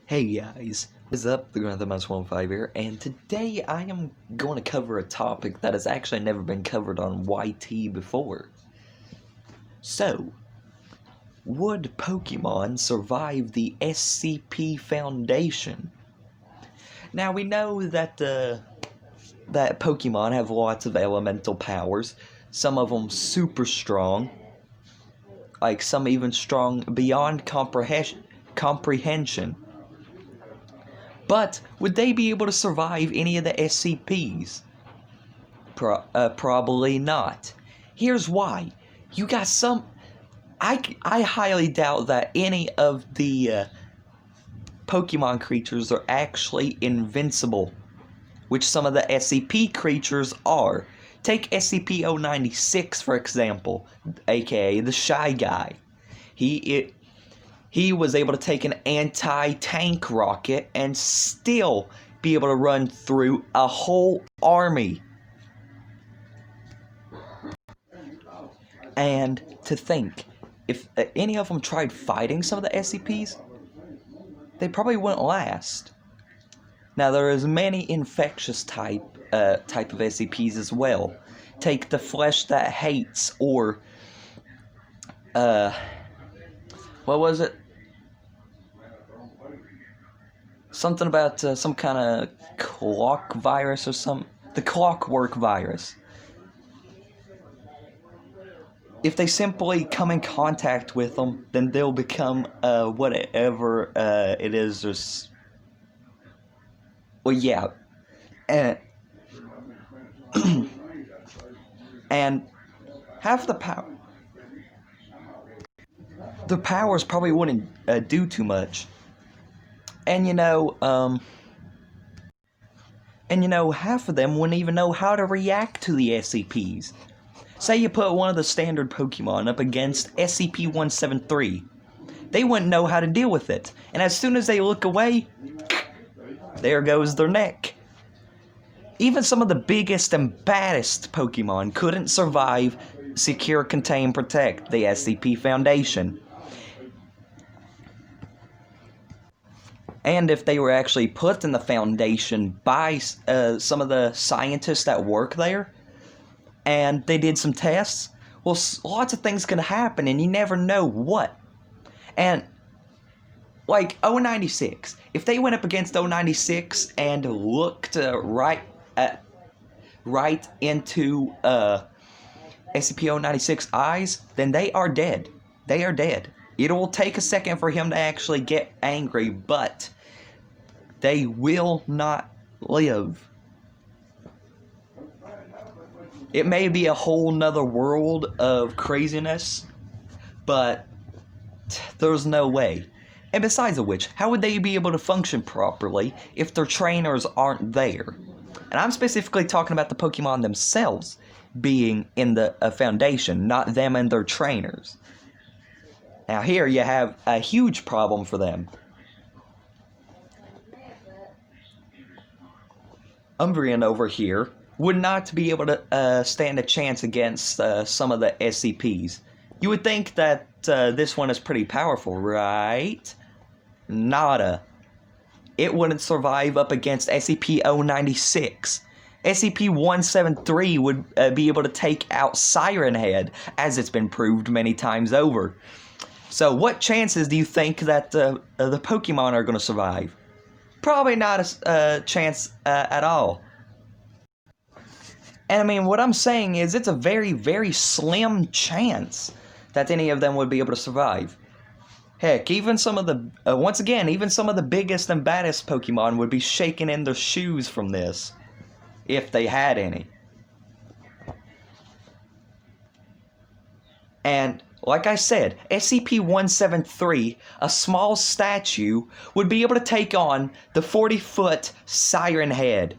Hey guys, what's up? The Grandpa Mouse 15 here, and today I am going to cover a topic that has actually never been covered on YT before. So, would Pokemon survive the SCP Foundation? Now we know that that Pokemon have lots of elemental powers, some of them super strong, like some even strong beyond comprehension. But would they be able to survive any of the SCPs? Probably not. Here's why. You got some... I highly doubt that any of the Pokemon creatures are actually invincible, which some of the SCP creatures are. Take SCP-096 for example, aka the Shy Guy. He was able to take an anti-tank rocket and still be able to run through a whole army. And to think, if any of them tried fighting some of the SCPs, they probably wouldn't last. Now there is many infectious type of SCPs as well. Take the Flesh That Hates, or what was it? Something about some kind of clock virus or something. The clockwork virus. If they simply come in contact with them, then they'll become whatever it is. Well, yeah. And half the power. The powers probably wouldn't do too much. And half of them wouldn't even know how to react to the SCPs. Say you put one of the standard Pokemon up against SCP-173. They wouldn't know how to deal with it. And as soon as they look away, there goes their neck. Even some of the biggest and baddest Pokemon couldn't survive Secure, Contain, Protect, the SCP Foundation. And if they were actually put in the Foundation by some of the scientists that work there, and they did some tests, well, lots of things can happen, and you never know what. And, like, 096, if they went up against 096 and looked right into SCP-096's eyes, then they are dead. They are dead. It will take a second for him to actually get angry, but they will not live. It may be a whole nother world of craziness, but there's no way. And besides of which, how would they be able to function properly if their trainers aren't there? And I'm specifically talking about the Pokemon themselves being in the Foundation, not them and their trainers. Now here you have a huge problem for them. Umbreon over here would not be able to stand a chance against some of the SCPs. You would think that this one is pretty powerful, right? Nada. It wouldn't survive up against SCP-096. SCP-173 would be able to take out Siren Head, as it's been proved many times over. So what chances do you think that the Pokemon are going to survive? Probably not a chance at all. And I mean, what I'm saying is it's a very, very slim chance that any of them would be able to survive. Heck, even some of the, once again, even some of the biggest and baddest Pokemon would be shaking in their shoes from this, if they had any. And like I said, SCP-173, a small statue, would be able to take on the 40-foot Siren Head.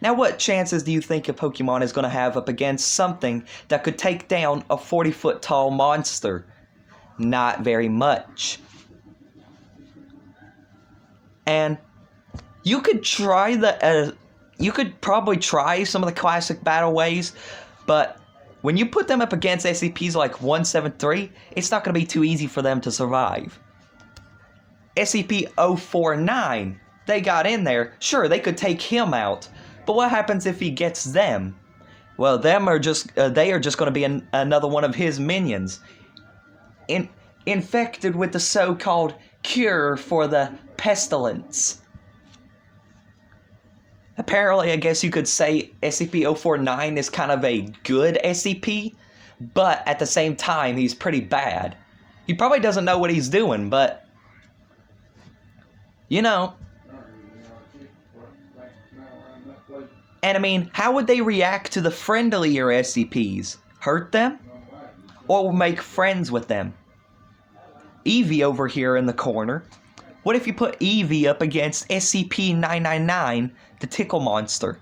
Now what chances do you think a Pokemon is going to have up against something that could take down a 40-foot tall monster? Not very much. And you could try you could probably try some of the classic battle ways, but when you put them up against SCPs like 173, it's not going to be too easy for them to survive. SCP-049, they got in there. Sure, they could take him out, but what happens if he gets them? Well, they are just going to be another one of his minions, infected with the so-called cure for the pestilence. Apparently, I guess you could say SCP-049 is kind of a good SCP, but at the same time, he's pretty bad. He probably doesn't know what he's doing, but, you know. And I mean, how would they react to the friendlier SCPs? Hurt them? Or make friends with them? Evie over here in the corner. What if you put Evie up against SCP-999, the tickle monster?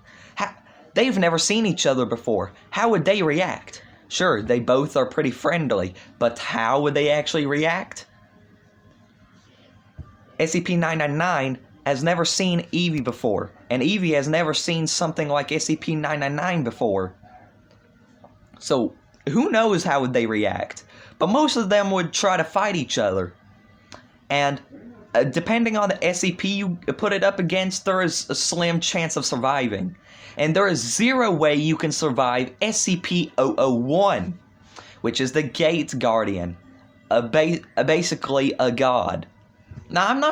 They've never seen each other before. How would they react? Sure, they both are pretty friendly, but how would they actually react? SCP-999 has never seen Evie before, and Evie has never seen something like SCP-999 before. So, who knows how would they react? But most of them would try to fight each other. And depending on the SCP you put it up against, there is a slim chance of surviving. And there is zero way you can survive SCP-001, which is the Gate Guardian, basically a god. Now, I'm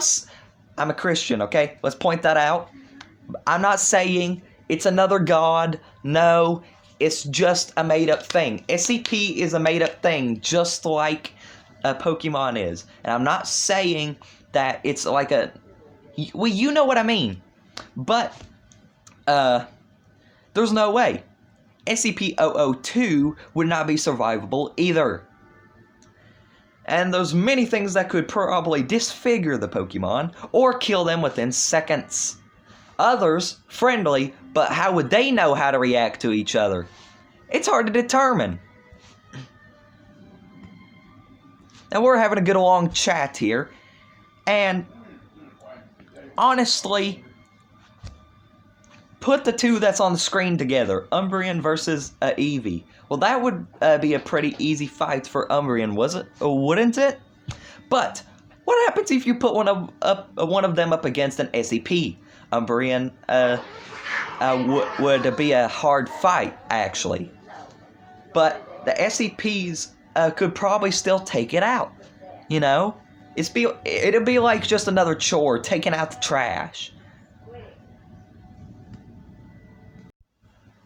a Christian, okay? Let's point that out. I'm not saying it's another god. No, it's just a made-up thing. SCP is a made-up thing, just like a Pokemon is. And I'm not saying that it's like a... Well, you know what I mean. But, there's no way. SCP-002 would not be survivable either. And there's many things that could probably disfigure the Pokemon, or kill them within seconds. Others, friendly, but how would they know how to react to each other? It's hard to determine. Now we're having a good long chat here, and honestly, put the two that's on the screen together, Umbreon versus Eevee. Well, that would be a pretty easy fight for Umbreon, wouldn't it? But what happens if you put one of them up against an SCP? Umbreon would be a hard fight, actually. But the SCPs could probably still take it out. You know, it'd be like just another chore, taking out the trash.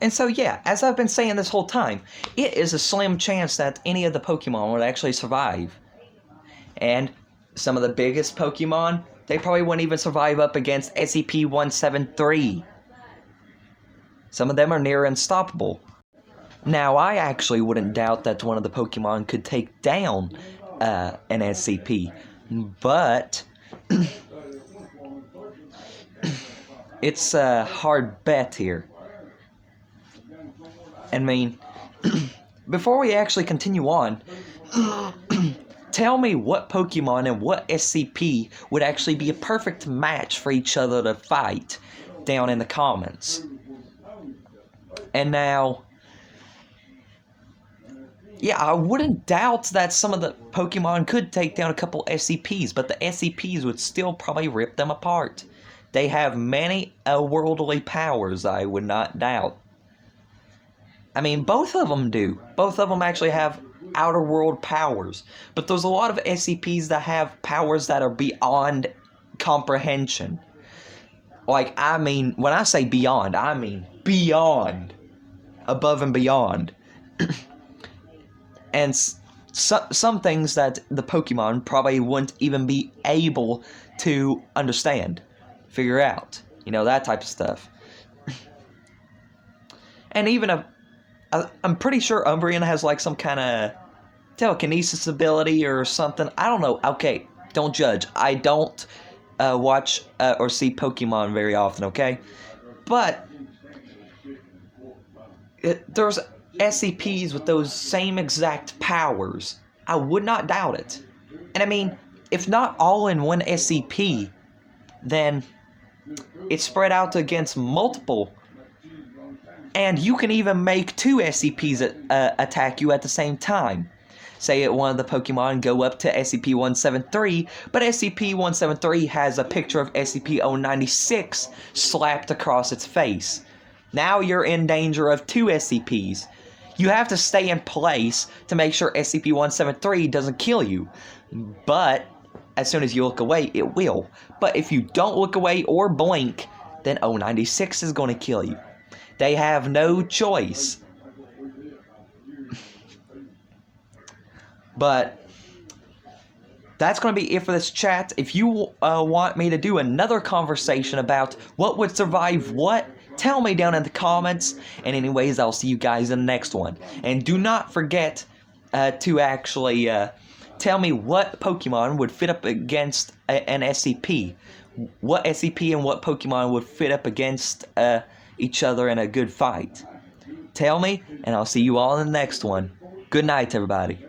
And so, yeah, as I've been saying this whole time, it is a slim chance that any of the Pokemon would actually survive. And some of the biggest Pokemon, they probably wouldn't even survive up against SCP-173. Some of them are near unstoppable. Now, I actually wouldn't doubt that one of the Pokemon could take down an SCP, but it's a hard bet here. I mean, before we actually continue on, tell me what Pokemon and what SCP would actually be a perfect match for each other to fight down in the comments. And now, yeah, I wouldn't doubt that some of the Pokemon could take down a couple SCPs, but the SCPs would still probably rip them apart. They have many worldly powers, I would not doubt. I mean, both of them do. Both of them actually have outer world powers. But there's a lot of SCPs that have powers that are beyond comprehension. Like, I mean, when I say beyond, I mean beyond. Above and beyond. And some things that the Pokemon probably wouldn't even be able to understand. Figure out. You know, that type of stuff. And even I'm pretty sure Umbreon has like some kind of telekinesis ability or something. I don't know. Okay, don't judge. I don't watch or see Pokemon very often, okay? But there's SCPs with those same exact powers. I would not doubt it. And I mean, if not all in one SCP, then it's spread out against multiple. And you can even make two SCPs attack you at the same time. say one of the Pokemon go up to SCP-173, but SCP-173 has a picture of SCP-096 slapped across its face. Now you're in danger of 2 SCPs. You have to stay in place to make sure SCP-173 doesn't kill you. But as soon as you look away, it will. But if you don't look away or blink, then 096 is going to kill you. They have no choice. But that's going to be it for this chat. If you want me to do another conversation about what would survive what, tell me down in the comments. And anyways, I'll see you guys in the next one. And do not forget to actually tell me what Pokemon would fit up against an SCP. What SCP and what Pokemon would fit up against each other in a good fight. Tell me, and I'll see you all in the next one. Good night, everybody.